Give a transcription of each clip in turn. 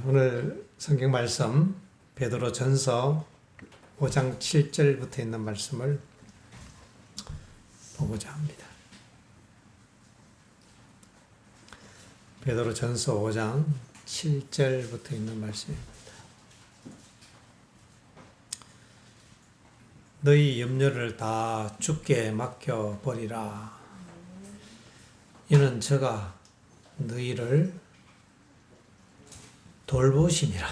오늘 성경 말씀 베드로전서 5장 7절부터 있는 말씀을 보고자 합니다. 베드로전서 5장 7절부터 있는 말씀입니다. 너희 염려를 다 주께 맡겨버리라. 이는 저가 너희를 돌보심이라.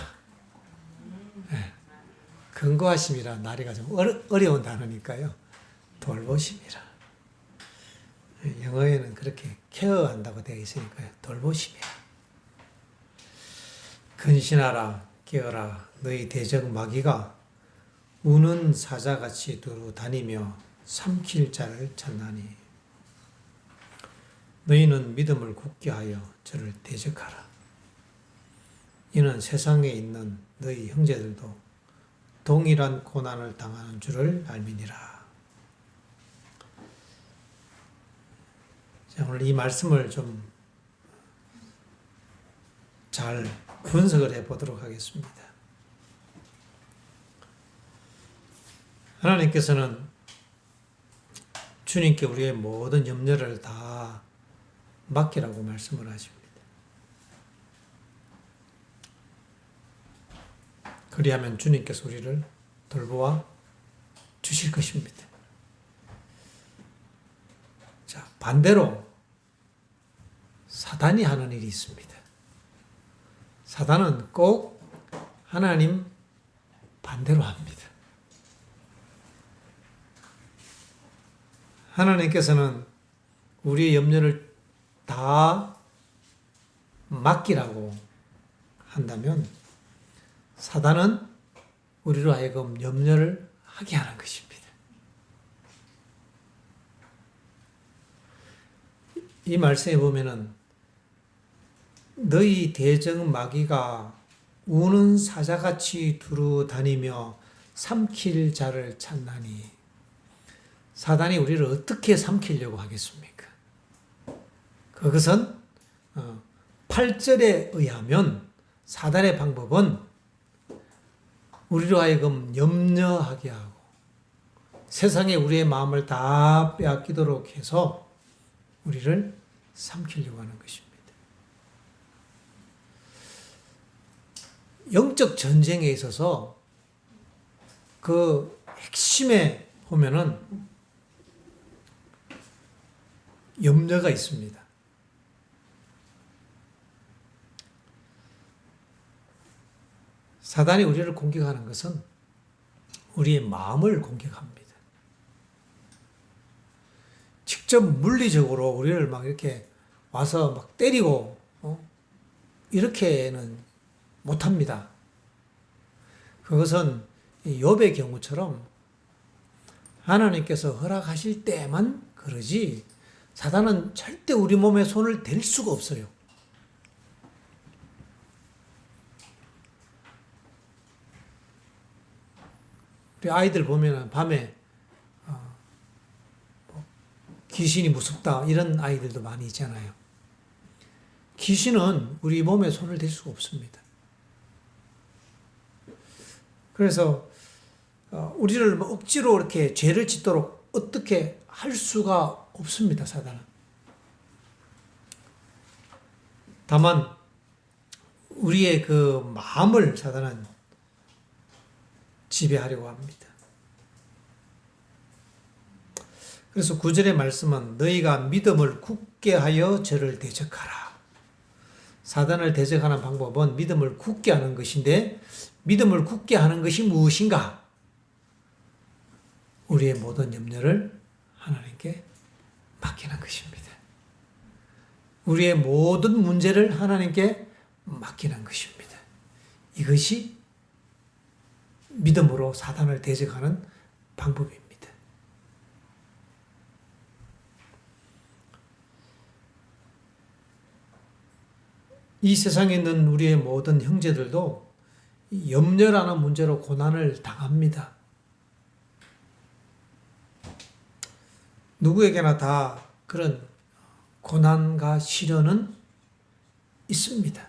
근거하심이라 나리가 좀 어려운 단어니까요. 돌보심이라. 영어에는 그렇게 케어한다고 되어 있으니까요. 돌보심이라. 근신하라, 깨어라. 너희 대적 마귀가 우는 사자같이 두루 다니며 삼킬 자를 찾나니 너희는 믿음을 굳게 하여 저를 대적하라. 이는 세상에 있는 너희 형제들도 동일한 고난을 당하는 줄을 알미니라. 자, 오늘 이 말씀을 좀 잘 분석을 해보도록 하겠습니다. 하나님께서는 주님께 우리의 모든 염려를 다 맡기라고 말씀을 하십니다. 그리하면 주님께서 우리를 돌보아 주실 것입니다. 자, 반대로 사단이 하는 일이 있습니다. 사단은 꼭 하나님 반대로 합니다. 하나님께서는 우리의 염려를 다 맡기라고 한다면 사단은 우리로 하여금 염려를 하게 하는 것입니다. 이 말씀에 보면은 너희 대적 마귀가 우는 사자같이 두루 다니며 삼킬 자를 찾나니 사단이 우리를 어떻게 삼키려고 하겠습니까? 그것은 8절에 의하면 사단의 방법은 우리로 하여금 염려하게 하고 세상에 우리의 마음을 다 빼앗기도록 해서 우리를 삼키려고 하는 것입니다. 영적 전쟁에 있어서 그 핵심에 보면은 염려가 있습니다. 사단이 우리를 공격하는 것은 우리의 마음을 공격합니다. 직접 물리적으로 우리를 막 이렇게 와서 막 때리고 이렇게는 못합니다. 그것은 욥의 경우처럼 하나님께서 허락하실 때만 그러지 사단은 절대 우리 몸에 손을 댈 수가 없어요. 우리 아이들 보면 밤에 귀신이 무섭다 이런 아이들도 많이 있잖아요. 귀신은 우리 몸에 손을 댈 수가 없습니다. 그래서 우리를 억지로 이렇게 죄를 짓도록 어떻게 할 수가 없습니다. 사단은. 다만 우리의 그 마음을 사단은 지배하려고 합니다. 그래서 9절의 말씀은 너희가 믿음을 굳게 하여 저를 대적하라. 사단을 대적하는 방법은 믿음을 굳게 하는 것인데 믿음을 굳게 하는 것이 무엇인가? 우리의 모든 염려를 하나님께 맡기는 것입니다. 우리의 모든 문제를 하나님께 맡기는 것입니다. 이것이 믿음으로 사단을 대적하는 방법입니다. 이 세상에 있는 우리의 모든 형제들도 염려라는 문제로 고난을 당합니다. 누구에게나 다 그런 고난과 시련은 있습니다.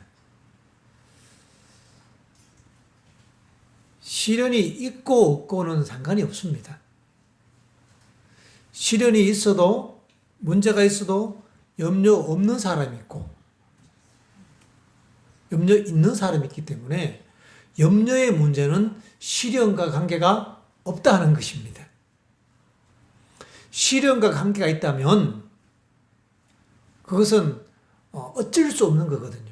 시련이 있고 없고는 상관이 없습니다. 시련이 있어도, 문제가 있어도 염려 없는 사람이 있고 염려 있는 사람이 있기 때문에 염려의 문제는 시련과 관계가 없다 하는 것입니다. 시련과 관계가 있다면 그것은 어쩔 수 없는 거거든요.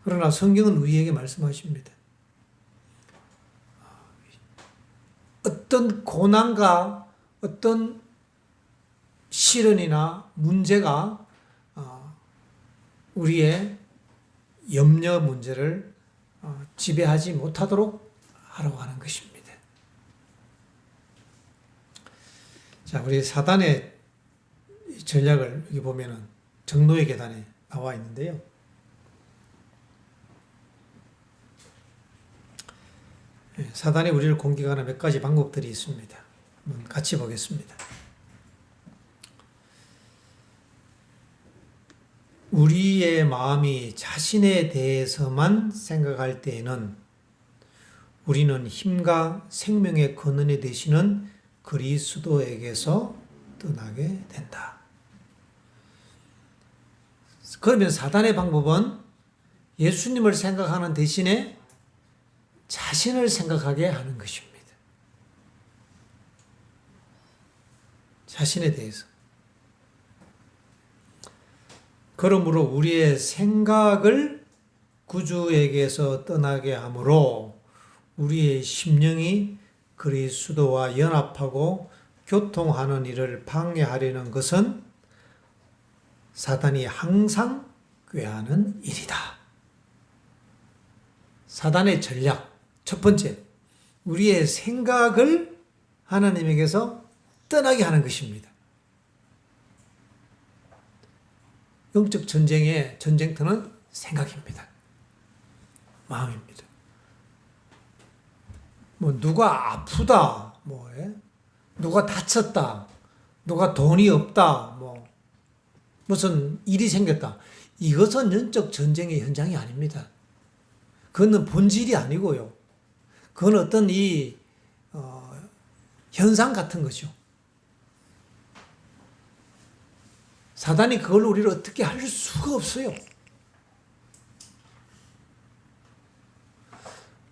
그러나 성경은 우리에게 말씀하십니다. 어떤 고난과 어떤 시련이나 문제가 우리의 염려 문제를 지배하지 못하도록 하라고 하는 것입니다. 자, 우리 사단의 전략을 여기 보면은 정노의 계단에 나와 있는데요. 사단이 우리를 공격하는 몇 가지 방법들이 있습니다. 같이 보겠습니다. 우리의 마음이 자신에 대해서만 생각할 때에는 우리는 힘과 생명의 근원이 되시는 그리스도에게서 떠나게 된다. 그러면 사단의 방법은 예수님을 생각하는 대신에 자신을 생각하게 하는 것입니다. 자신에 대해서. 그러므로 우리의 생각을 구주에게서 떠나게 하므로 우리의 심령이 그리스도와 연합하고 교통하는 일을 방해하려는 것은 사단이 항상 꾀하는 일이다. 사단의 전략, 첫 번째, 우리의 생각을 하나님에게서 떠나게 하는 것입니다. 영적 전쟁의 전쟁터는 생각입니다. 마음입니다. 누가 아프다, 누가 다쳤다, 누가 돈이 없다, 무슨 일이 생겼다. 이것은 영적 전쟁의 현장이 아닙니다. 그거는 본질이 아니고요. 그건 어떤 현상 같은 거죠. 사단이 그걸 우리를 어떻게 할 수가 없어요.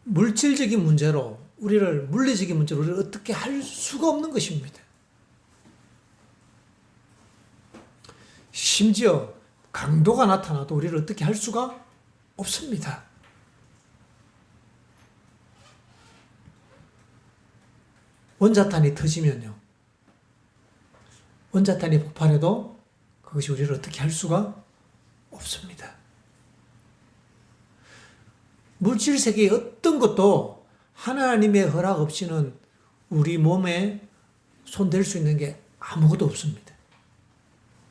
물질적인 문제로, 물리적인 문제로 우리를 어떻게 할 수가 없는 것입니다. 심지어 강도가 나타나도 우리를 어떻게 할 수가 없습니다. 원자탄이 터지면요. 원자탄이 폭발해도 그것이 우리를 어떻게 할 수가 없습니다. 물질 세계의 어떤 것도 하나님의 허락 없이는 우리 몸에 손댈 수 있는 게 아무것도 없습니다.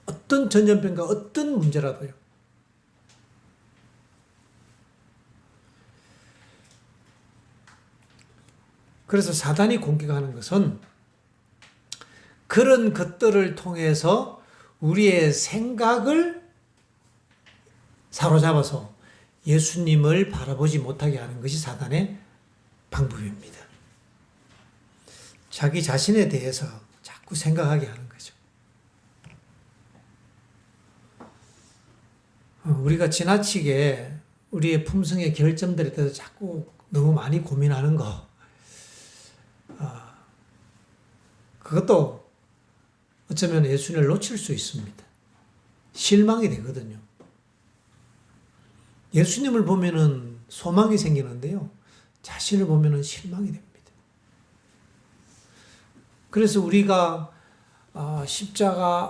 어떤 전염병과 어떤 문제라도요. 그래서 사단이 공격하는 것은 그런 것들을 통해서 우리의 생각을 사로잡아서 예수님을 바라보지 못하게 하는 것이 사단의 방법입니다. 자기 자신에 대해서 자꾸 생각하게 하는 거죠. 우리가 지나치게 우리의 품성의 결점들에 대해서 자꾸 너무 많이 고민하는 거, 그것도 어쩌면 예수님을 놓칠 수 있습니다. 실망이 되거든요. 예수님을 보면은 소망이 생기는데요. 자신을 보면은 실망이 됩니다. 그래서 우리가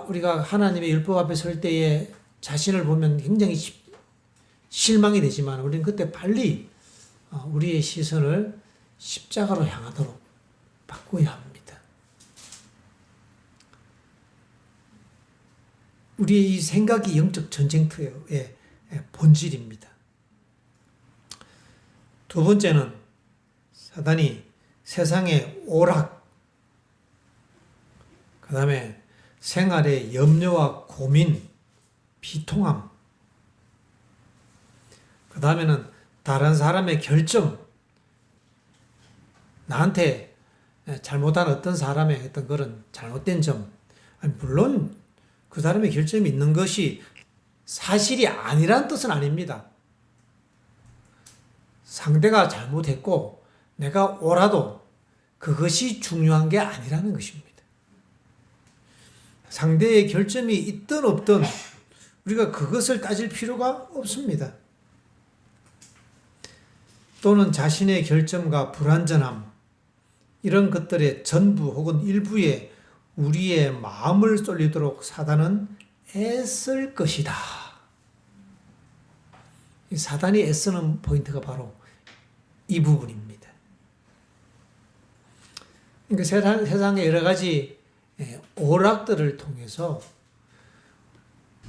우리가 하나님의 율법 앞에 설 때에 자신을 보면 굉장히 실망이 되지만 우리는 그때 빨리 우리의 시선을 십자가로 향하도록 바꿔야 합니다. 우리의 이 생각이 영적 전쟁터의 본질입니다. 두 번째는 사단이 세상의 오락, 그 다음에 생활의 염려와 고민, 비통함, 그 다음에는 다른 사람의 결점, 나한테 잘못한 어떤 사람의 어떤 그런 잘못된 점, 물론 그 사람의 결점이 있는 것이 사실이 아니란 뜻은 아닙니다. 상대가 잘못했고 내가 옳아도 그것이 중요한 게 아니라는 것입니다. 상대의 결점이 있든 없든 우리가 그것을 따질 필요가 없습니다. 또는 자신의 결점과 불완전함, 이런 것들의 전부 혹은 일부에 우리의 마음을 쏠리도록 사단은 애쓸 것이다. 사단이 애쓰는 포인트가 바로 이 부분입니다. 그러니까 세상의 여러 가지 오락들을 통해서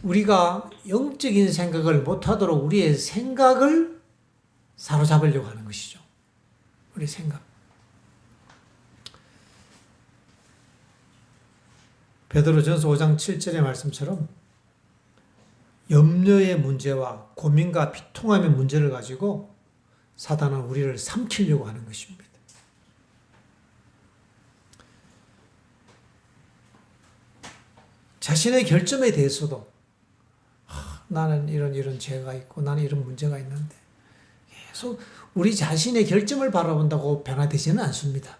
우리가 영적인 생각을 못하도록 우리의 생각을 사로잡으려고 하는 것이죠. 우리 생각. 베드로전서 5장 7절의 말씀처럼 염려의 문제와 고민과 비통함의 문제를 가지고 사단은 우리를 삼키려고 하는 것입니다. 자신의 결점에 대해서도 나는 이런 죄가 있고 나는 이런 문제가 있는데 계속 우리 자신의 결점을 바라본다고 변화되지는 않습니다.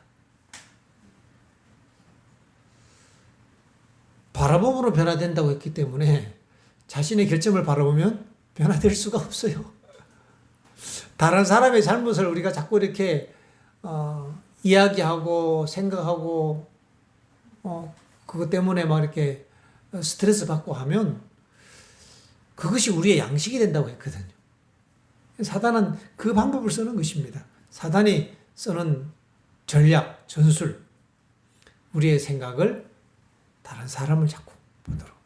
바라봄으로 변화된다고 했기 때문에 자신의 결점을 바라보면 변화될 수가 없어요. 다른 사람의 잘못을 우리가 자꾸 이렇게 이야기하고 생각하고 그것 때문에 막 이렇게 스트레스 받고 하면 그것이 우리의 양식이 된다고 했거든요. 사단은 그 방법을 쓰는 것입니다. 사단이 쓰는 전략, 전술, 우리의 생각을 다른 사람을 자꾸 보도록,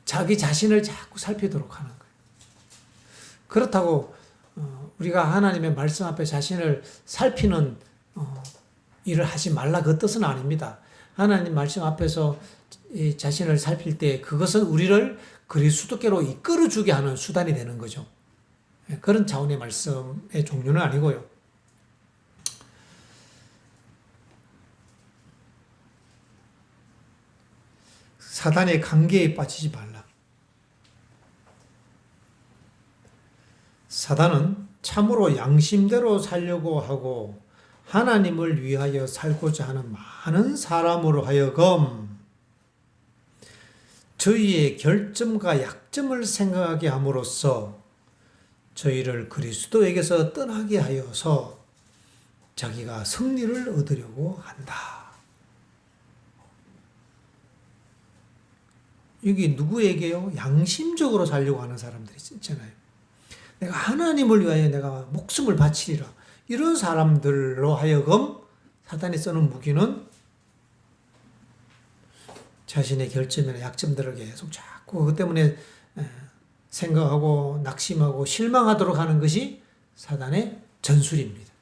자기 자신을 자꾸 살피도록 하는 거예요. 그렇다고 우리가 하나님의 말씀 앞에 자신을 살피는 일을 하지 말라 그 뜻은 아닙니다. 하나님 말씀 앞에서 자신을 살필 때 그것은 우리를 그리스도께로 이끌어주게 하는 수단이 되는 거죠. 그런 차원의 말씀의 종류는 아니고요. 사단의 관계에 빠지지 말라. 사단은 참으로 양심대로 살려고 하고 하나님을 위하여 살고자 하는 많은 사람으로 하여금 저희의 결점과 약점을 생각하게 함으로써 저희를 그리스도에게서 떠나게 하여서 자기가 승리를 얻으려고 한다. 여기 누구에게요? 양심적으로 살려고 하는 사람들이 있잖아요. 내가 하나님을 위하여 내가 목숨을 바치리라. 이런 사람들로 하여금 사단이 쓰는 무기는 자신의 결점이나 약점들을 계속 자꾸 그것 때문에 생각하고 낙심하고 실망하도록 하는 것이 사단의 전술입니다.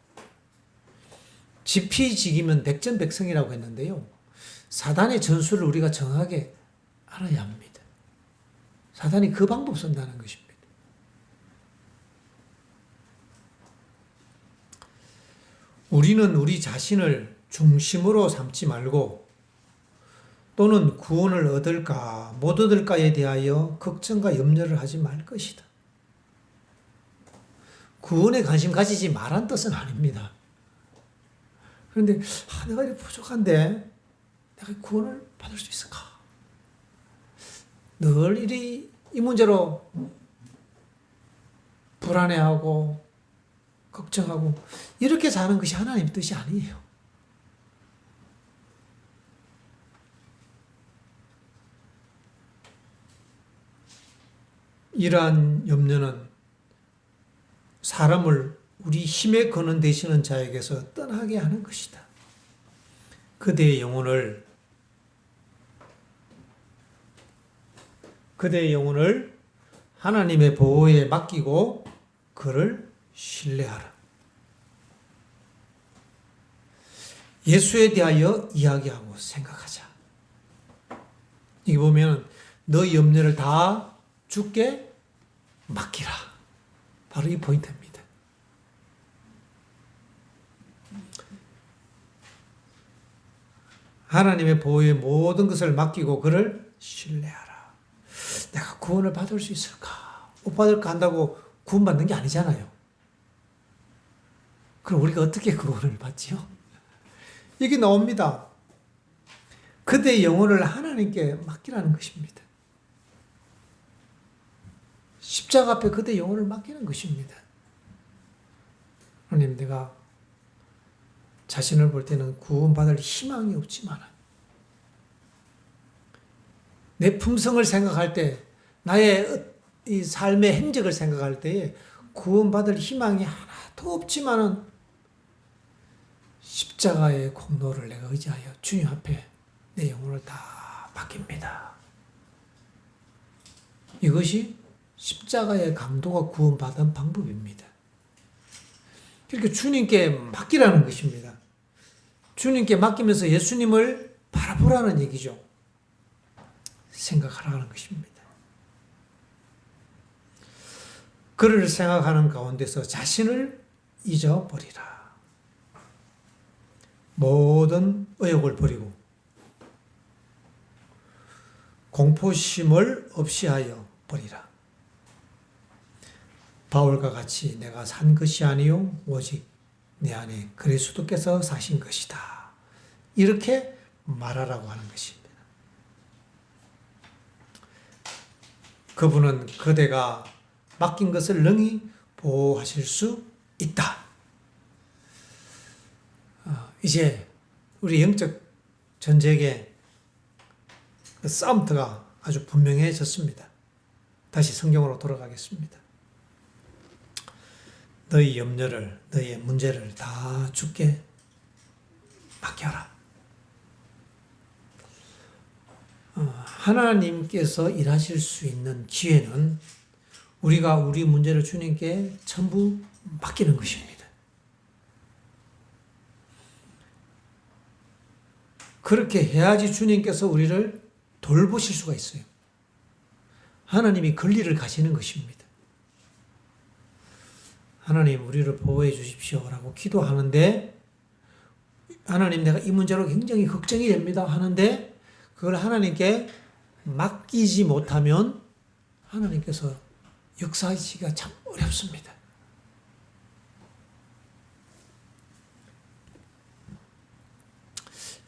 지피지기면 백전백승이라고 했는데요. 사단의 전술을 우리가 정확하게 알아야 합니다. 사단이 그 방법 쓴다는 것입니다. 우리는 우리 자신을 중심으로 삼지 말고 또는 구원을 얻을까 못 얻을까에 대하여 걱정과 염려를 하지 말 것이다. 구원에 관심 가지지 말란 뜻은 아닙니다. 그런데 내가 이렇게 부족한데 내가 구원을 받을 수 있을까? 늘 이 문제로 불안해하고 걱정하고 이렇게 사는 것이 하나님의 뜻이 아니에요. 이러한 염려는 사람을 우리 힘에 거는 되시는 자에게서 떠나게 하는 것이다. 그대의 영혼을 하나님의 보호에 맡기고 그를 신뢰하라. 예수에 대하여 이야기하고 생각하자. 이게 보면 너 염려를 다 주께 맡기라. 바로 이 포인트입니다. 하나님의 보호에 모든 것을 맡기고 그를 신뢰하라. 내가 구원을 받을 수 있을까? 못 받을까 한다고 구원받는 게 아니잖아요. 그럼 우리가 어떻게 구원을 받지요? 이게 나옵니다. 그대의 영혼을 하나님께 맡기라는 것입니다. 십자가 앞에 그대의 영혼을 맡기는 것입니다. 하나님, 내가 자신을 볼 때는 구원받을 희망이 없지만 내 품성을 생각할 때, 나의 이 삶의 행적을 생각할 때에 구원받을 희망이 하나도 없지만은 십자가의 공로를 내가 의지하여 주님 앞에 내 영혼을 다 맡깁니다. 이것이 십자가의 강도가 구원받은 방법입니다. 그렇게 주님께 맡기라는 것입니다. 주님께 맡기면서 예수님을 바라보라는 얘기죠. 생각하라는 것입니다. 그를 생각하는 가운데서 자신을 잊어버리라. 모든 의욕을 버리고 공포심을 없이하여 버리라. 바울과 같이 내가 산 것이 아니요 오직 내 안에 그리스도께서 사신 것이다. 이렇게 말하라고 하는 것입니다. 그분은 그대가 맡긴 것을 능히 보호하실 수 있다. 이제 우리 영적 전쟁의 싸움터가 아주 분명해졌습니다. 다시 성경으로 돌아가겠습니다. 너희 염려를, 너희의 문제를 다 주께 맡겨라. 하나님께서 일하실 수 있는 기회는 우리가 우리 문제를 주님께 전부 맡기는 것입니다. 그렇게 해야지 주님께서 우리를 돌보실 수가 있어요. 하나님이 권리를 가시는 것입니다. 하나님, 우리를 보호해 주십시오라고 기도하는데, 하나님, 내가 이 문제로 굉장히 걱정이 됩니다 하는데, 그걸 하나님께 맡기지 못하면 하나님께서 역사하시기가 참 어렵습니다.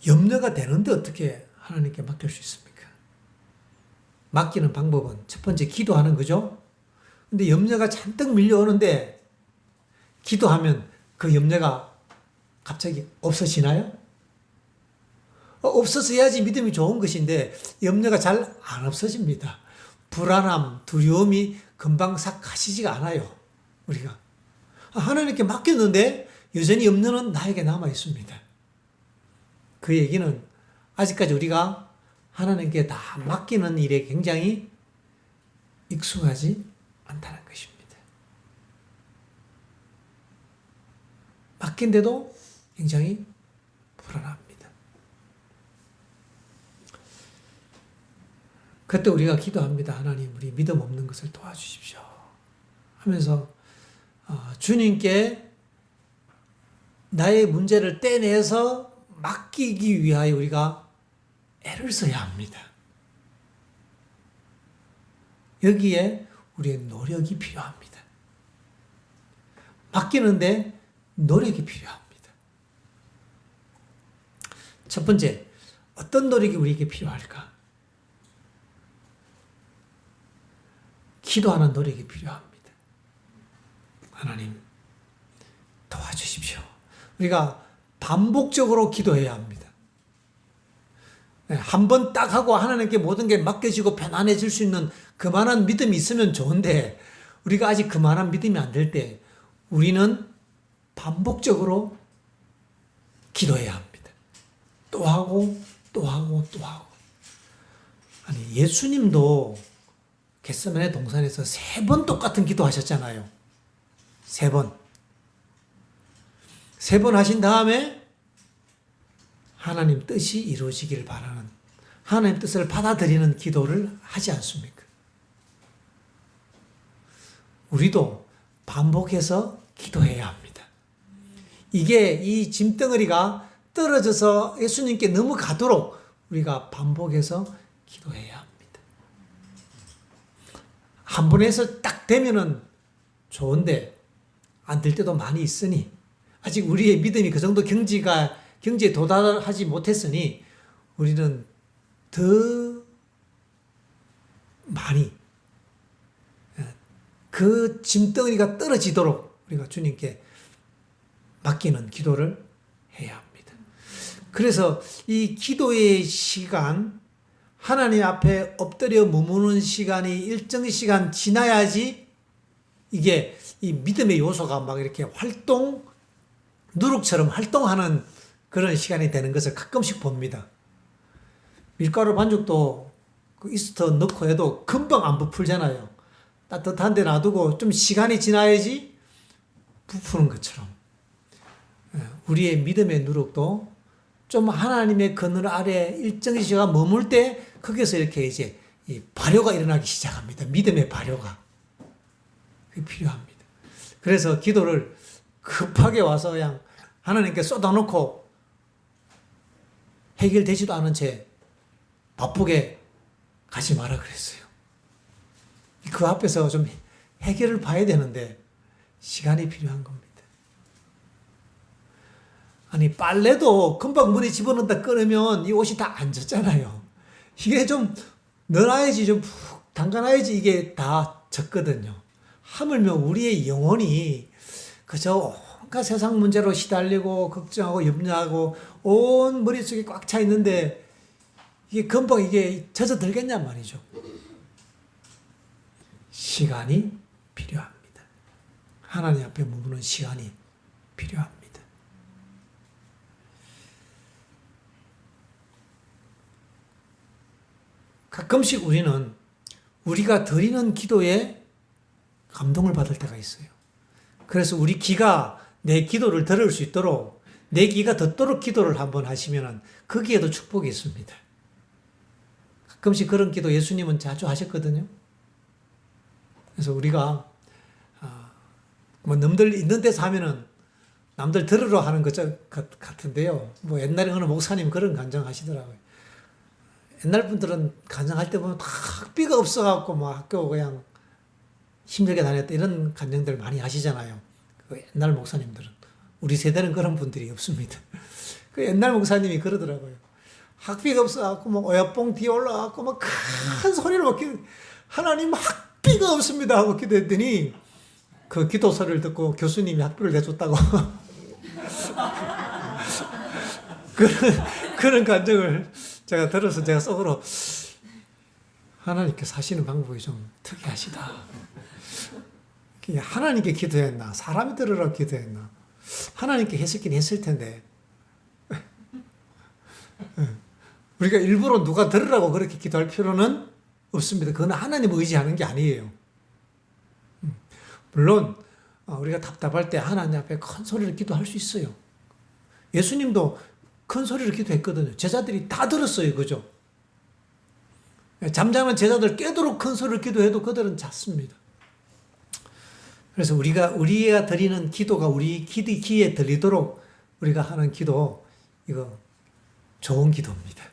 염려가 되는데 어떻게 하나님께 맡길 수 있습니까? 맡기는 방법은 첫 번째 기도하는 거죠. 근데 염려가 잔뜩 밀려오는데 기도하면 그 염려가 갑자기 없어지나요? 없어져야지 믿음이 좋은 것인데 염려가 잘 안 없어집니다. 불안함, 두려움이 금방 싹 가시지가 않아요. 우리가 하나님께 맡겼는데 여전히 염려는 나에게 남아 있습니다. 그 얘기는 아직까지 우리가 하나님께 다 맡기는 일에 굉장히 익숙하지 않다는 것입니다. 맡긴데도 굉장히 불안합니다. 그때 우리가 기도합니다. 하나님, 우리 믿음 없는 것을 도와주십시오 하면서 주님께 나의 문제를 떼내서 맡기기 위하여 우리가 애를 써야 합니다. 여기에 우리의 노력이 필요합니다. 맡기는데 노력이 필요합니다. 첫 번째, 어떤 노력이 우리에게 필요할까? 기도하는 노력이 필요합니다. 하나님, 도와주십시오. 우리가 반복적으로 기도해야 합니다. 한 번 딱 하고 하나님께 모든 게 맡겨지고 편안해질 수 있는 그만한 믿음이 있으면 좋은데, 우리가 아직 그만한 믿음이 안 될 때 우리는 반복적으로 기도해야 합니다. 또 하고 또 하고 또 하고. 아니, 예수님도 겟세마네 동산에서 3번 똑같은 기도 하셨잖아요. 3번. 3번 하신 다음에 하나님 뜻이 이루어지기를 바라는, 하나님 뜻을 받아들이는 기도를 하지 않습니까? 우리도 반복해서 기도해야 합니다. 이게 이 짐덩어리가 떨어져서 예수님께 넘어가도록 우리가 반복해서 기도해야 합니다. 한 번 해서 딱 되면은 좋은데 안 될 때도 많이 있으니 아직 우리의 믿음이 그 정도 경지에 도달하지 못했으니 우리는 더 많이 그 짐덩어리가 떨어지도록 우리가 주님께 맡기는 기도를 해야 합니다. 그래서 이 기도의 시간, 하나님 앞에 엎드려 머무는 시간이 일정 시간 지나야지 이게 이 믿음의 요소가 막 이렇게 누룩처럼 활동하는 그런 시간이 되는 것을 가끔씩 봅니다. 밀가루 반죽도 그 이스트 넣고 해도 금방 안 부풀잖아요. 따뜻한 데 놔두고 좀 시간이 지나야지 부푸는 것처럼 우리의 믿음의 누룩도 좀 하나님의 그늘 아래 일정 시간 머물 때 거기서 이렇게 이제 이 발효가 일어나기 시작합니다. 믿음의 발효가. 그게 필요합니다. 그래서 기도를 급하게 와서 그냥 하나님께 쏟아놓고 해결되지도 않은 채 바쁘게 가지 마라 그랬어요. 그 앞에서 좀 해결을 봐야 되는데 시간이 필요한 겁니다. 아니 빨래도 금방 물에 집어넣다 끊으면 이 옷이 다 안 젖잖아요. 이게 좀 넣어놔야지 좀 푹 담가놔야지 이게 다 젖거든요. 하물며 우리의 영혼이 그저 온갖 세상 문제로 시달리고 걱정하고 염려하고 온 머릿속에 꽉 차 있는데 이게 금방 이게 젖어들겠냔 말이죠. 시간이 필요합니다. 하나님 앞에 머무는 시간이 필요합니다. 가끔씩 우리는 우리가 드리는 기도에 감동을 받을 때가 있어요. 그래서 우리 귀가 내 기도를 들을 수 있도록 내 귀가 듣도록 기도를 한번 하시면 거기에도 축복이 있습니다. 가끔씩 그런 기도 예수님은 자주 하셨거든요. 그래서 우리가 뭐 남들 있는 데서 하면은 남들 들으러 하는 것 같은데요. 뭐 옛날에 어느 목사님 그런 간증 하시더라고요. 옛날 분들은 간증할 때 보면 다 학비가 없어갖고 뭐 학교 그냥 힘들게 다녔다 이런 간증들 많이 하시잖아요. 그 옛날 목사님들은. 우리 세대는 그런 분들이 없습니다. 그 옛날 목사님이 그러더라고요. 학비가 없어갖고 뭐 오야뽕 뒤에 올라가갖고 막 큰 소리로 막 하나님 학비가 없습니다 하고 기도했더니 그 기도 소리를 듣고 교수님이 학비를 내줬다고 그런 간증을 제가 들어서 제가 속으로 하나님께서 하시는 방법이 좀 특이하시다. 하나님께 기도했나? 사람이 들으라고 기도했나? 하나님께 했었긴 했을 텐데 우리가 일부러 누가 들으라고 그렇게 기도할 필요는 없습니다. 그건 하나님을 의지하는 게 아니에요. 물론 우리가 답답할 때 하나님 앞에 큰 소리를 기도할 수 있어요. 예수님도 큰 소리를 기도했거든요. 제자들이 다 들었어요. 그죠? 잠자는 제자들 깨도록 큰 소리를 기도해도 그들은 잤습니다. 그래서 우리가 드리는 기도가 우리 귀에 들리도록 우리가 하는 기도, 이거 좋은 기도입니다.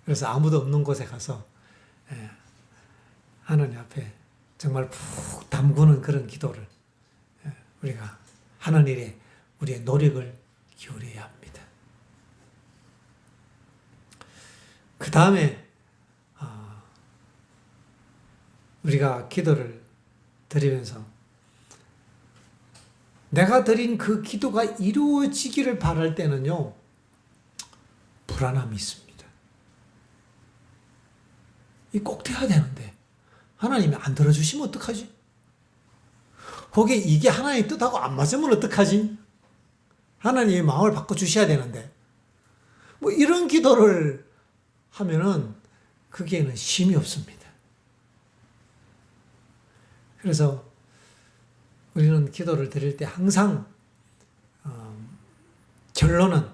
그래서 아무도 없는 곳에 가서 하나님 앞에 정말 푹 담그는 그런 기도를 우리가 하는 일에 우리의 노력을 기울여야 합니다. 그 다음에 우리가 기도를 드리면서 내가 드린 그 기도가 이루어지기를 바랄 때는요, 불안함이 있습니다. 이 꼭 돼야 되는데 하나님이 안 들어주시면 어떡하지? 혹시 이게 하나님의 뜻하고 안 맞으면 어떡하지? 하나님의 마음을 바꿔주셔야 되는데 뭐 이런 기도를 하면은 거기에는 쉼이 없습니다. 그래서 우리는 기도를 드릴 때 항상 결론은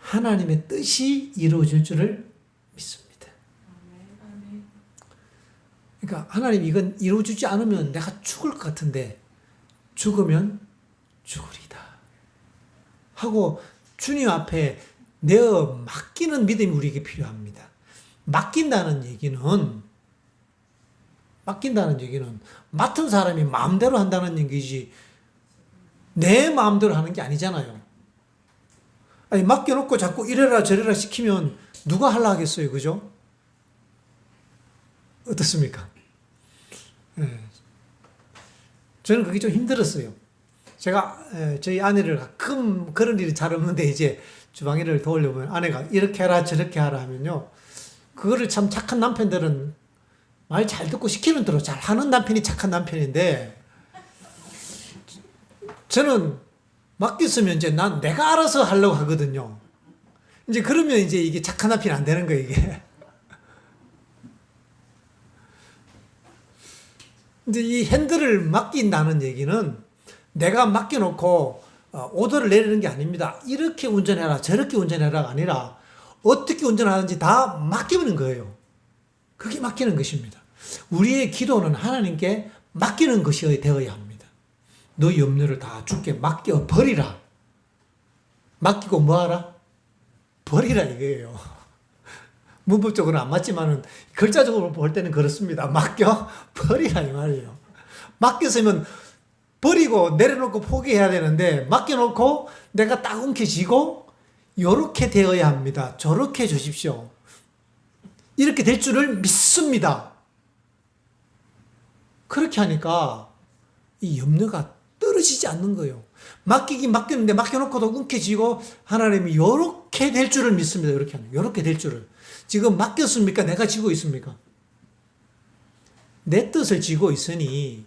하나님의 뜻이 이루어질 줄을 믿습니다. 그러니까 하나님 이건 이루어주지 않으면 내가 죽을 것 같은데 죽으면 죽으리다 하고 주님 앞에 내어 맡기는 믿음이 우리에게 필요합니다. 맡긴다는 얘기는 맡은 사람이 마음대로 한다는 얘기지 내 마음대로 하는 게 아니잖아요. 아니 맡겨놓고 자꾸 이래라 저래라 시키면 누가 하려 하겠어요, 그죠? 어떻습니까? 네. 저는 그게 좀 힘들었어요. 제가 저희 아내를 가끔 그런 일이 잘 없는데 이제 주방일을 도우려면 아내가 이렇게 하라 저렇게 하라 하면요. 그거를 참 착한 남편들은 말 잘 듣고 시키는 대로 잘 하는 남편이 착한 남편인데 저는 맡겼으면 이제 내가 알아서 하려고 하거든요. 이제 그러면 이제 이게 착한 남편이 안 되는 거예요, 이게. 이제 이 핸들을 맡긴다는 얘기는 내가 맡겨놓고 오더를 내리는 게 아닙니다. 이렇게 운전해라, 저렇게 운전해라가 아니라 어떻게 운전하는지 다 맡기는 거예요. 그게 맡기는 것입니다. 우리의 기도는 하나님께 맡기는 것이 되어야 합니다. 너희 염려를 다 주께 맡겨 버리라. 맡기고 뭐하라? 버리라 이거예요. 문법적으로는 안 맞지만은 글자적으로 볼 때는 그렇습니다. 맡겨 버리라 이 말이에요. 맡겼으면 버리고 내려놓고 포기해야 되는데 맡겨놓고 내가 딱 움켜쥐고 요렇게 되어야 합니다. 저렇게 해주십시오. 이렇게 될 줄을 믿습니다. 그렇게 하니까 이 염려가 떨어지지 않는 거예요. 맡기긴 맡겼는데 맡겨놓고도 움켜쥐고 하나님이 요렇게 될 줄을 믿습니다. 요렇게 하는 요렇게 될 줄을. 지금 맡겼습니까? 내가 지고 있습니까? 내 뜻을 지고 있으니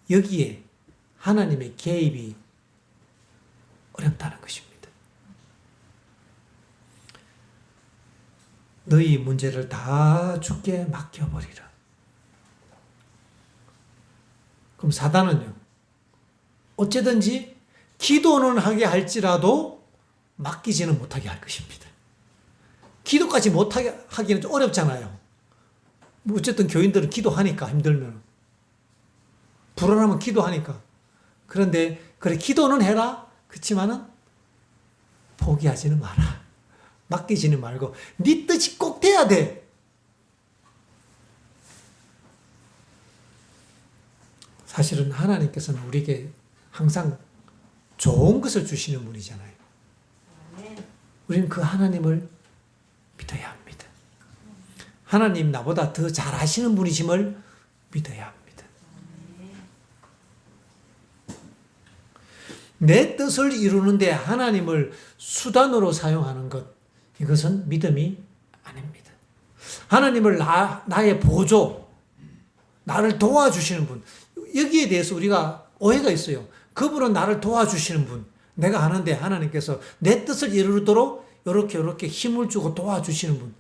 여기에 하나님의 개입이 어렵다는 것입니다. 너희 문제를 다 주께 맡겨버리라. 그럼 사단은요, 어쨌든지 기도는 하게 할지라도 맡기지는 못하게 할 것입니다. 기도까지 못하게 하기는 좀 어렵잖아요. 뭐 어쨌든 교인들은 기도하니까 힘들면. 불안하면 기도하니까. 그런데 그래 기도는 해라. 그렇지만은 포기하지는 마라. 맡기지는 말고 네 뜻이 꼭 돼야 돼. 사실은 하나님께서는 우리에게 항상 좋은 것을 주시는 분이잖아요. 우리는 그 하나님을 믿어야 합니다. 하나님 나보다 더 잘하시는 분이심을 믿어야 합니다. 내 뜻을 이루는데 하나님을 수단으로 사용하는 것, 이것은 믿음이 아닙니다. 하나님을 나의 보조, 나를 도와주시는 분, 여기에 대해서 우리가 오해가 있어요. 그분은 나를 도와주시는 분, 내가 하는데 하나님께서 내 뜻을 이루도록 이렇게 힘을 주고 도와주시는 분,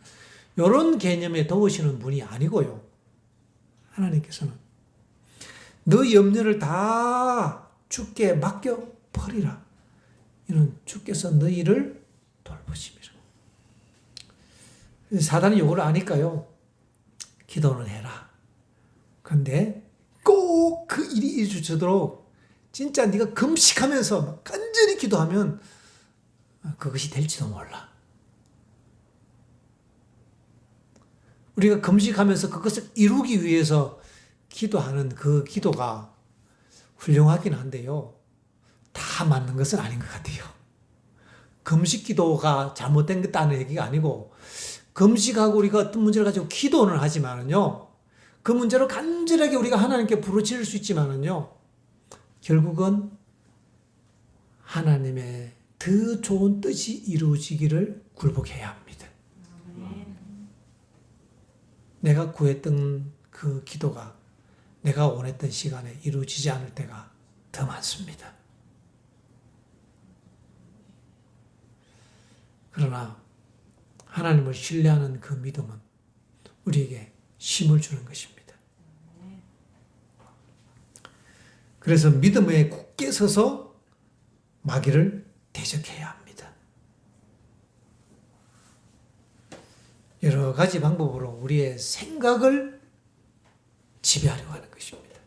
이런 개념에 도우시는 분이 아니고요. 하나님께서는 너 염려를 다 주께 맡겨 버리라. 이는 주께서 너희를 돌보심이라. 사단이 요걸 아니까요. 기도는 해라. 그런데 꼭 그 일이 이루어지도록 진짜 네가 금식하면서 막 간절히 기도하면 그것이 될지도 몰라. 우리가 금식하면서 그것을 이루기 위해서 기도하는 그 기도가 훌륭하긴 한데요. 다 맞는 것은 아닌 것 같아요. 금식 기도가 잘못된 것다는 얘기가 아니고 금식하고 우리가 어떤 문제를 가지고 기도는 하지만은요. 그 문제로 간절하게 우리가 하나님께 부르짖을 수 있지만은요. 결국은 하나님의 더 좋은 뜻이 이루어지기를 굴복해야 합니다. 내가 구했던 그 기도가 내가 원했던 시간에 이루어지지 않을 때가 더 많습니다. 그러나 하나님을 신뢰하는 그 믿음은 우리에게 힘을 주는 것입니다. 그래서 믿음에 굳게 서서 마귀를 대적해야 합니다. 여러 가지 방법으로 우리의 생각을 지배하려고 하는 것입니다.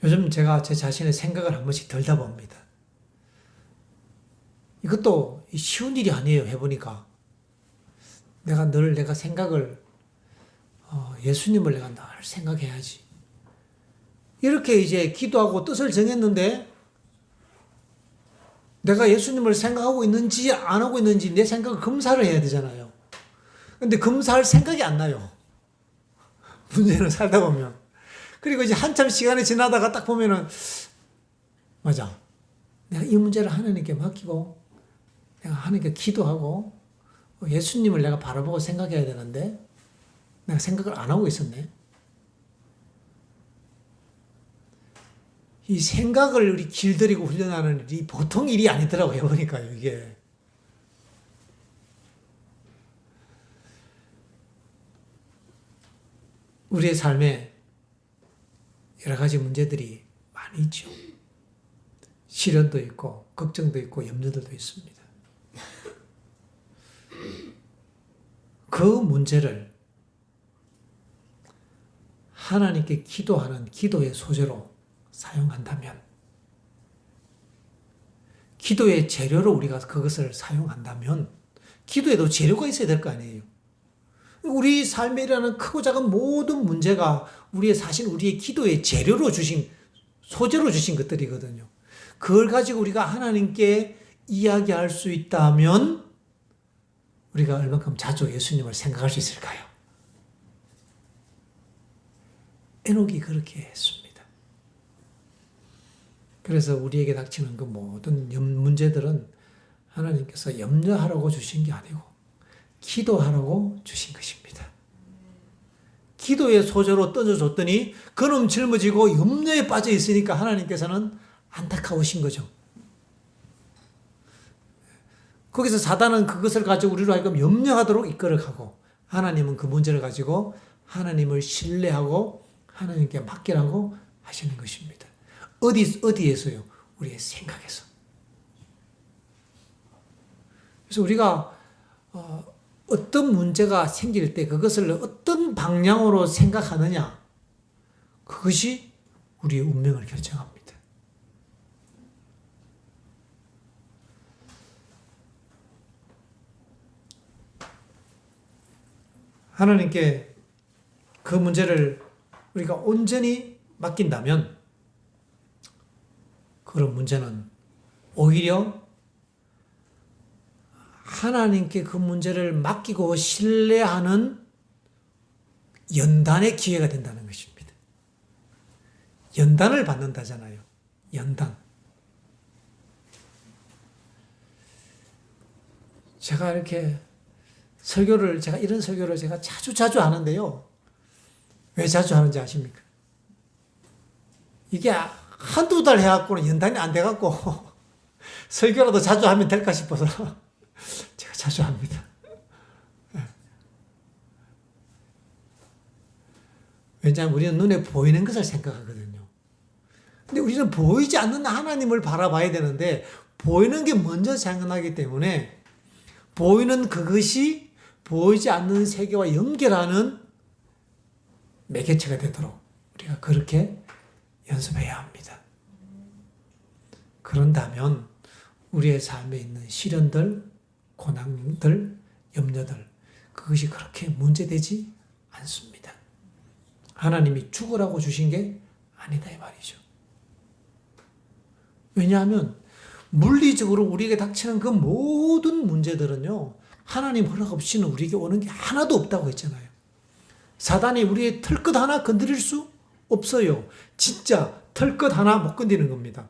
요즘 제가 제 자신의 생각을 한 번씩 덜다 봅니다. 이것도 쉬운 일이 아니에요. 해보니까. 내가 생각을, 예수님을 내가 늘 생각해야지. 이렇게 이제 기도하고 뜻을 정했는데, 내가 예수님을 생각하고 있는지 안 하고 있는지 내 생각을 검사를 해야 되잖아요. 근데 검사할 생각이 안 나요. 문제는 살다 보면. 그리고 이제 한참 시간이 지나다가 딱 보면은, 맞아. 내가 이 문제를 하나님께 맡기고, 내가 하나님께 기도하고, 예수님을 내가 바라보고 생각해야 되는데, 내가 생각을 안 하고 있었네. 이 생각을 우리 길들이고 훈련하는 일이 보통 일이 아니더라고요. 해보니까요, 이게. 우리의 삶에 여러 가지 문제들이 많이 있죠. 시련도 있고, 걱정도 있고, 염려들도 있습니다. 그 문제를 하나님께 기도하는 기도의 소재로 사용한다면, 기도의 재료로 우리가 그것을 사용한다면, 기도에도 재료가 있어야 될 거 아니에요. 우리 삶에 일어나는 크고 작은 모든 문제가 우리의 기도의 재료로 소재로 주신 것들이거든요. 그걸 가지고 우리가 하나님께 이야기할 수 있다면, 우리가 얼만큼 자주 예수님을 생각할 수 있을까요? 에녹이 그렇게 했습니다. 그래서 우리에게 닥치는 그 모든 문제들은 하나님께서 염려하라고 주신 게 아니고 기도하라고 주신 것입니다. 기도의 소재로 던져줬더니 그놈 짊어지고 염려에 빠져 있으니까 하나님께서는 안타까우신 거죠. 거기서 사단은 그것을 가지고 우리로 하여금 염려하도록 이끌어가고, 하나님은 그 문제를 가지고 하나님을 신뢰하고 하나님께 맡기라고 하시는 것입니다. 어디에서요? 우리의 생각에서. 그래서 우리가 어떤 문제가 생길 때 그것을 어떤 방향으로 생각하느냐, 그것이 우리의 운명을 결정합니다. 하나님께 그 문제를 우리가 온전히 맡긴다면, 그런 문제는 오히려 하나님께 그 문제를 맡기고 신뢰하는 연단의 기회가 된다는 것입니다. 연단을 받는다잖아요. 연단. 제가 이런 설교를 제가 자주 하는데요. 왜 자주 하는지 아십니까? 이게 한두 달 해갖고는 연단이 안 돼갖고 설교라도 자주 하면 될까 싶어서 제가 자주 합니다. 왜냐하면 우리는 눈에 보이는 것을 생각하거든요. 근데 우리는 보이지 않는 하나님을 바라봐야 되는데, 보이는 게 먼저 생각나기 때문에 보이는 그것이 보이지 않는 세계와 연결하는 매개체가 되도록 우리가 그렇게 연습해야 합니다. 그런다면 우리의 삶에 있는 시련들, 고난들, 염려들, 그것이 그렇게 문제되지 않습니다. 하나님이 죽으라고 주신 게 아니다 이 말이죠. 왜냐하면 물리적으로 우리에게 닥치는 그 모든 문제들은요, 하나님 허락 없이는 우리에게 오는 게 하나도 없다고 했잖아요. 사단이 우리의 털끝 하나 건드릴 수 없어요. 진짜 털끝 하나 못 건드리는 겁니다.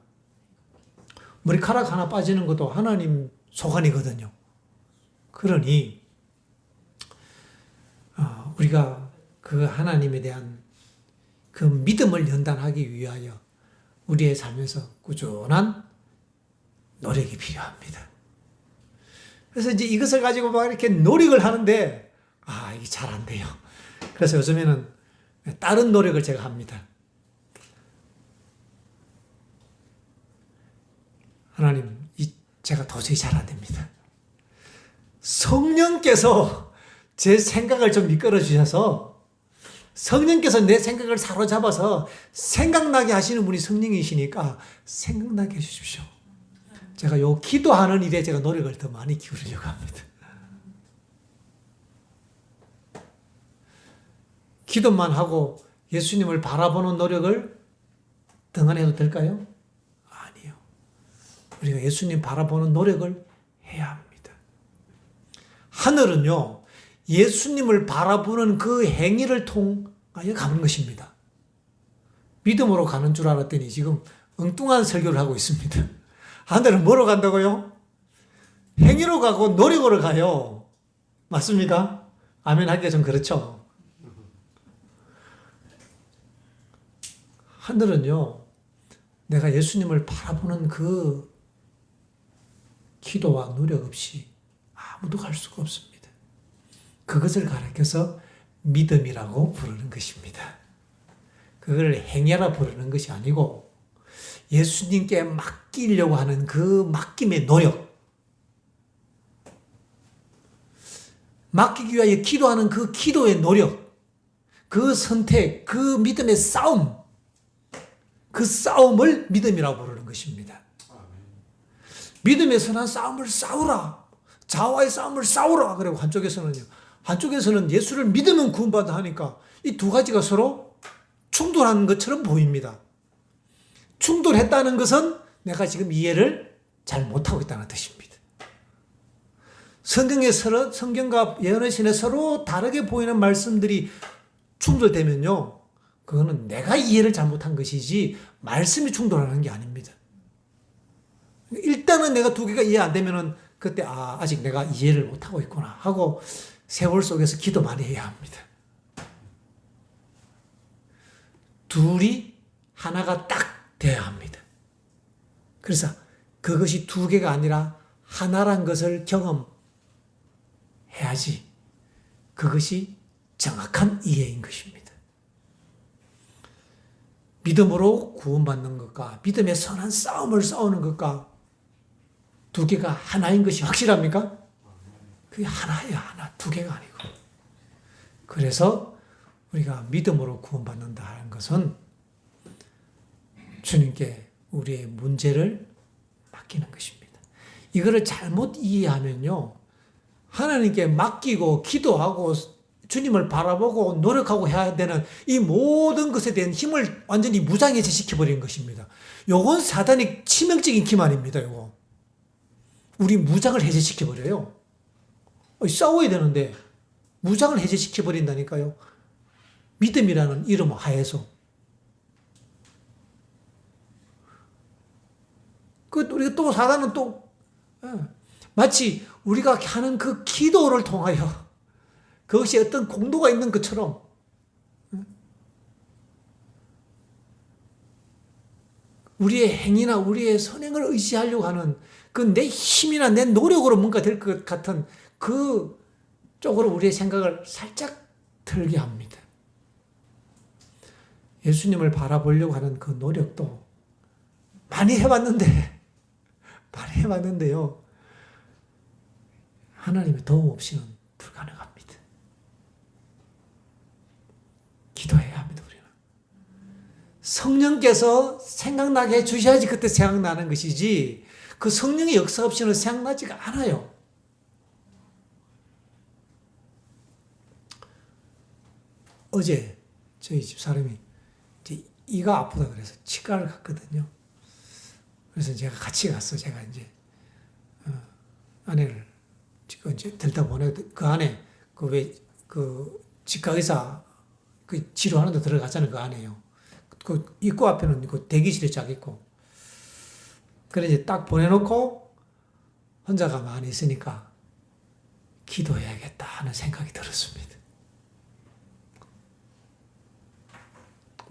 머리카락 하나 빠지는 것도 하나님 소관이거든요. 그러니 우리가 그 하나님에 대한 그 믿음을 연단하기 위하여 우리의 삶에서 꾸준한 노력이 필요합니다. 그래서 이제 이것을 가지고 막 이렇게 노력을 하는데, 이게 잘 안 돼요. 그래서 요즘에는 다른 노력을 제가 합니다. 하나님, 제가 도저히 잘 안 됩니다. 성령께서 제 생각을 좀 이끌어 주셔서 성령께서 내 생각을 사로잡아서 생각나게 하시는 분이 성령이시니까 생각나게 해주십시오. 제가 요 기도하는 일에 제가 노력을 더 많이 기울이려고 합니다. 기도만 하고 예수님을 바라보는 노력을 등한해도 될까요? 아니요. 우리가 예수님 바라보는 노력을 해야 합니다. 하늘은요, 예수님을 바라보는 그 행위를 통하여 가는 것입니다. 믿음으로 가는 줄 알았더니 지금 엉뚱한 설교를 하고 있습니다. 하늘은 뭐로 간다고요? 행위로 가고 노력으로 가요. 맞습니까? 아멘 하기가 좀 그렇죠. 하늘은요, 내가 예수님을 바라보는 그 기도와 노력 없이 아무도 갈 수가 없습니다. 그것을 가르쳐서 믿음이라고 부르는 것입니다. 그걸 행위라 부르는 것이 아니고 예수님께 맡기려고 하는 그 맡김의 노력, 맡기기 위하여 기도하는 그 기도의 노력, 그 선택, 그 믿음의 싸움, 그 싸움을 믿음이라고 부르는 것입니다. 믿음의 선한 싸움을 싸우라. 자아와의 싸움을 싸우라. 그리고 한쪽에서는 예수를 믿으면 구원받아 하니까 이 두 가지가 서로 충돌하는 것처럼 보입니다. 충돌했다는 것은 내가 지금 이해를 잘 못하고 있다는 뜻입니다. 성경과 예언의 신에 서로 다르게 보이는 말씀들이 충돌되면요, 그거는 내가 이해를 잘못한 것이지 말씀이 충돌하는 게 아닙니다. 일단은 내가 두 개가 이해 안 되면은 그때 아직 내가 이해를 못하고 있구나 하고 세월 속에서 기도 많이 해야 합니다. 둘이 하나가 딱 돼야 합니다. 그래서 그것이 두 개가 아니라 하나란 것을 경험해야지 그것이 정확한 이해인 것입니다. 믿음으로 구원받는 것과 믿음의 선한 싸움을 싸우는 것과 두 개가 하나인 것이 확실합니까? 그게 하나예요, 하나. 두 개가 아니고. 그래서 우리가 믿음으로 구원받는다 하는 것은 주님께 우리의 문제를 맡기는 것입니다. 이거를 잘못 이해하면요, 하나님께 맡기고 기도하고 주님을 바라보고 노력하고 해야 되는 이 모든 것에 대한 힘을 완전히 무장해제시켜버린 것입니다. 요건 사단의 치명적인 기만입니다. 요거. 우리 무장을 해제시켜버려요. 싸워야 되는데 무장을 해제시켜버린다니까요. 믿음이라는 이름 하에서. 우리가 또 사단은 또 마치 우리가 하는 그 기도를 통하여 그것이 어떤 공도가 있는 것처럼 우리의 행위나 우리의 선행을 의지하려고 하는 그 내 힘이나 내 노력으로 뭔가 될 것 같은 그 쪽으로 우리의 생각을 살짝 틀게 합니다. 예수님을 바라보려고 하는 그 노력도 많이 해봤는데요. 하나님의 도움 없이는 불가능합니다. 기도해야 합니다, 우리는. 성령께서 생각나게 해주셔야지 그때 생각나는 것이지, 그 성령의 역사 없이는 생각나지가 않아요. 어제 저희 집 사람이 이제 이가 아프다 그래서 치과를 갔거든요. 그래서 제가 같이 갔어. 제가 이제 아내를 지금 이제 들다 보내고 그 안에 그 치과 의사 그 치료하는 데 들어갔잖아요. 그 안에요. 그 입구 앞에는 그 대기실에 쫙 있고. 그래 이제 딱 보내놓고 혼자가 많이 있으니까 기도해야겠다 하는 생각이 들었습니다.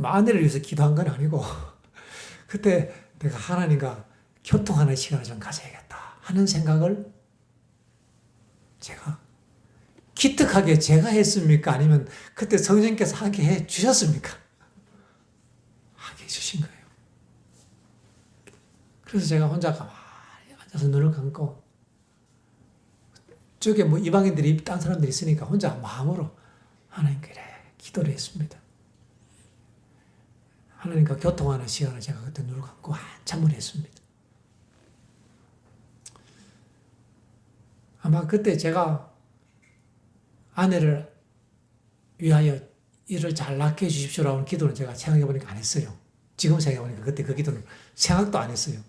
아내를 위해서 기도한 건 아니고 그때 내가 하나님과 교통하는 시간을 좀 가져야겠다 하는 생각을 제가 기특하게 제가 했습니까? 아니면 그때 성령께서 하게 해 주셨습니까? 하게 해 주신 거예요. 그래서 제가 혼자 가만히 앉아서 눈을 감고 저게 뭐 이방인들이 딴 사람들이 있으니까 혼자 마음으로 하나님 그래 기도를 했습니다. 하나님과 교통하는 시간을 제가 그때 눈을 감고 한참을 했습니다. 아마 그때 제가 아내를 위하여 이를 잘 낳게 해주십시오라는 기도는 제가 생각해보니까 안 했어요. 지금 생각해보니까 그때 그 기도는 생각도 안 했어요.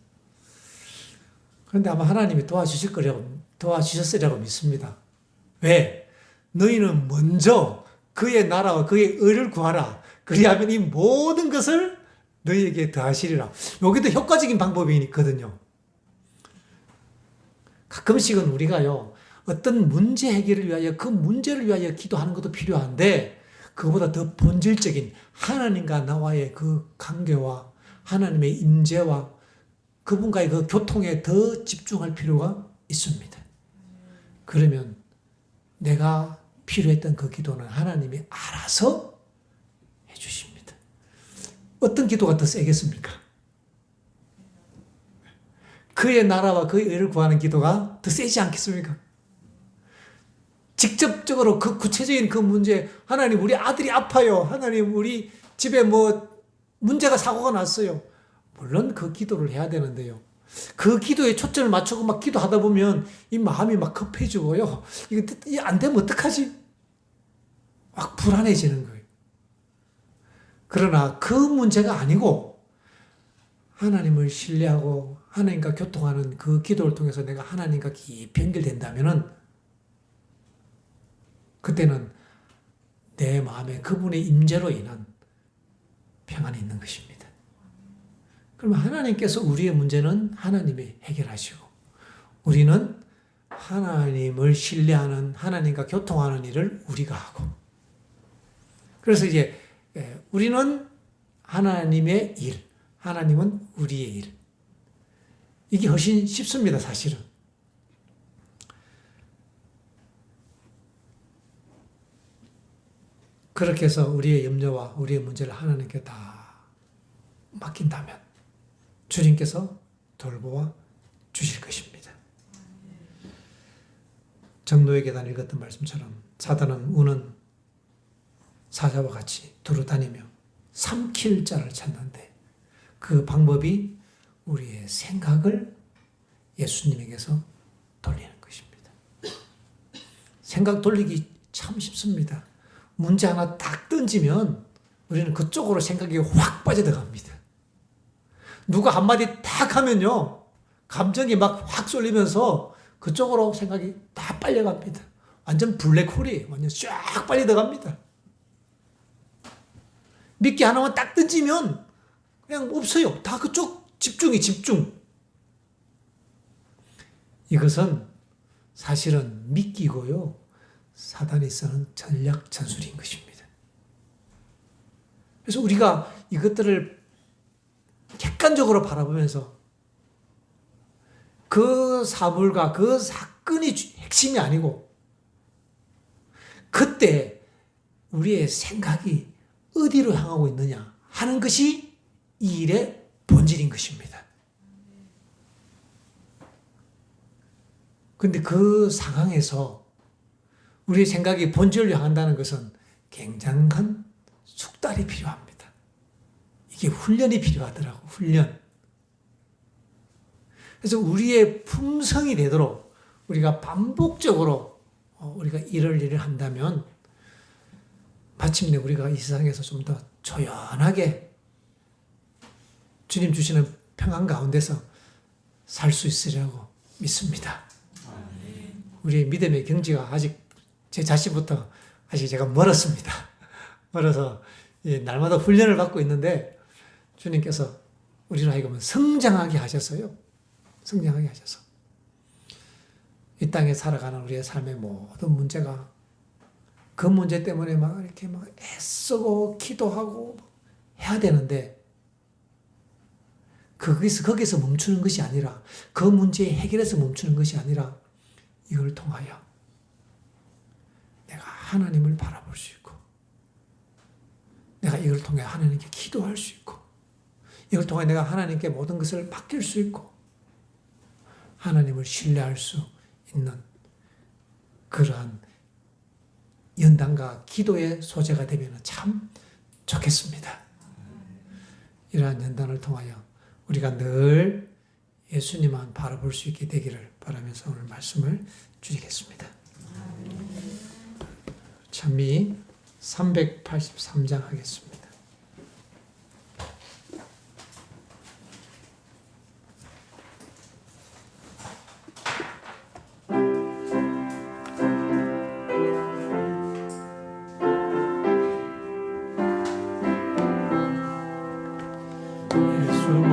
그런데 아마 하나님이 도와주셨으리라고 믿습니다. 왜? 너희는 먼저 그의 나라와 그의 의를 구하라. 그리하면 이 모든 것을 너희에게 더하시리라. 여기도 효과적인 방법이 있거든요. 가끔씩은 우리가요, 어떤 문제 해결을 위하여 그 문제를 위하여 기도하는 것도 필요한데 그거보다 더 본질적인 하나님과 나와의 그 관계와 하나님의 임재와 그분과의 그 교통에 더 집중할 필요가 있습니다. 그러면 내가 필요했던 그 기도는 하나님이 알아서 해주십니다. 어떤 기도가 더 세겠습니까? 그의 나라와 그의 의를 구하는 기도가 더 세지 않겠습니까? 직접적으로 그 구체적인 그 문제, 하나님 우리 아들이 아파요. 하나님 우리 집에 문제가 사고가 났어요. 물론 그 기도를 해야 되는데요. 그 기도에 초점을 맞추고 막 기도하다 보면 이 마음이 막 급해지고요. 이거 안 되면 어떡하지? 막 불안해지는 거예요. 그러나 그 문제가 아니고 하나님을 신뢰하고 하나님과 교통하는 그 기도를 통해서 내가 하나님과 깊이 연결된다면은 그때는 내 마음에 그분의 임재로 인한 평안이 있는 것입니다. 그러면 하나님께서 우리의 문제는 하나님이 해결하시고 우리는 하나님을 신뢰하는 하나님과 교통하는 일을 우리가 하고 그래서 이제 우리는 하나님의 일, 하나님은 우리의 일. 이게 훨씬 쉽습니다, 사실은. 그렇게 해서 우리의 염려와 우리의 문제를 하나님께 다 맡긴다면 주님께서 돌보아 주실 것입니다. 정노의 계단 읽었던 말씀처럼 사단은 우는 사자와 같이 두루 다니며 삼킬 자를 찾는데 그 방법이 우리의 생각을 예수님에게서 돌리는 것입니다. 생각 돌리기 참 쉽습니다. 문제 하나 딱 던지면 우리는 그쪽으로 생각이 확 빠져들어갑니다. 누가 한마디 딱 하면요, 감정이 막 확 쏠리면서 그쪽으로 생각이 다 빨려갑니다. 완전 블랙홀이 완전 쫙 빨려 들어갑니다. 미끼 하나만 딱 던지면 그냥 없어요. 다 그쪽 집중. 이것은 사실은 미끼고요. 사단이 쓰는 전략 전술인 것입니다. 그래서 우리가 이것들을 객관적으로 바라보면서 그 사물과 그 사건이 핵심이 아니고 그때 우리의 생각이 어디로 향하고 있느냐 하는 것이 이 일의 본질인 것입니다. 그런데 그 상황에서 우리의 생각이 본질로 향한다는 것은 굉장한 숙달이 필요합니다. 이게 훈련이 필요하더라고, 훈련. 그래서 우리의 품성이 되도록 우리가 반복적으로 우리가 일을 한다면 마침내 우리가 이 세상에서 좀 더 조연하게 주님 주시는 평안 가운데서 살 수 있으리라고 믿습니다. 우리의 믿음의 경지가 아직 제 자신부터 아직 제가 멀었습니다. 멀어서 날마다 훈련을 받고 있는데 주님께서 우리를 하여금 성장하게 하셨어요. 성장하게 하셔서 이 땅에 살아가는 우리의 삶의 모든 문제가 그 문제 때문에 막 이렇게 막 애쓰고 기도하고 해야 되는데 거기서 멈추는 것이 아니라 그 문제의 해결에서 멈추는 것이 아니라 이걸 통하여 내가 하나님을 바라볼 수 있고 내가 이걸 통해 하나님께 기도할 수 있고 이걸 통해 내가 하나님께 모든 것을 맡길 수 있고 하나님을 신뢰할 수 있는 그러한 연단과 기도의 소재가 되면 참 좋겠습니다. 이러한 연단을 통하여 우리가 늘 예수님만 바라볼 수 있게 되기를 바라면서 오늘 말씀을 줄이겠습니다. 찬미 383장 하겠습니다.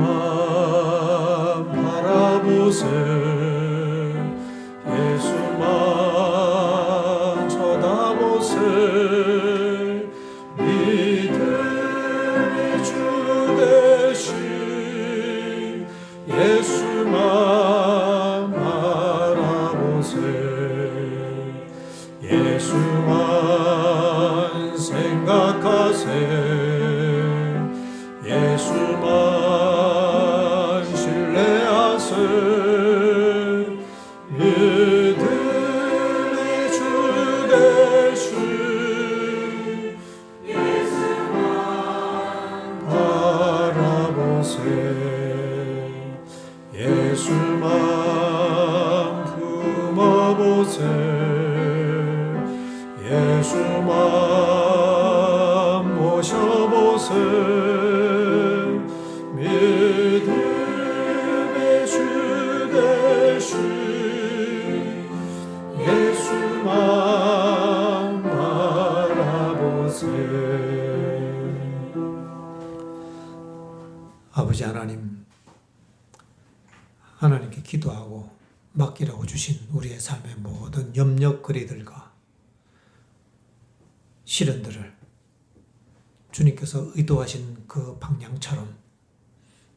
예수만 바라보세 예수만 쳐다보세 믿음의 주 되신 예수만 바라보세 예수만 생각하세 예수만 신뢰하세 믿음의 주 되신 예수만 바라보세 예수만 품어보세 예수만 모셔보세 믿음의 주 되신 예수만 바라보세. 아버지 하나님, 하나님께 기도하고 맡기라고 주신 우리의 삶의 모든 염려거리들과 시련들을 주님께서 의도하신 그 방향처럼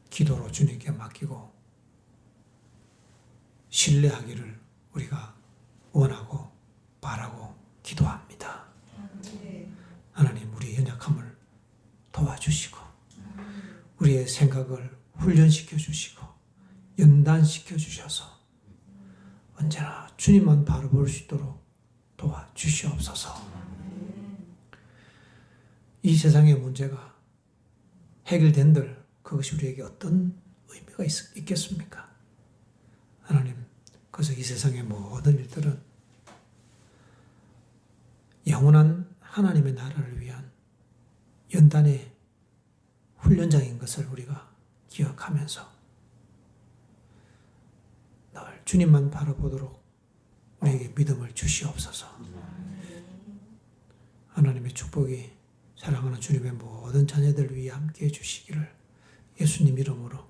기도로 주님께 맡기고 신뢰하기를 우리가 원하고 바라고 기도합니다. 하나님, 우리의 연약함을 도와주시고 우리의 생각을 훈련시켜 주시고 연단시켜 주셔서 언제나 주님만 바라볼 수 있도록 도와주시옵소서. 이 세상의 문제가 해결된들 그것이 우리에게 어떤 의미가 있겠습니까? 하나님, 그래서 이 세상의 모든 일들은 영원한 하나님의 나라를 위한 연단의 훈련장인 것을 우리가 기억하면서 늘 주님만 바라보도록 우리에게 믿음을 주시옵소서. 하나님의 축복이 사랑하는 주님의 모든 자녀들 위해 함께해 주시기를 예수님 이름으로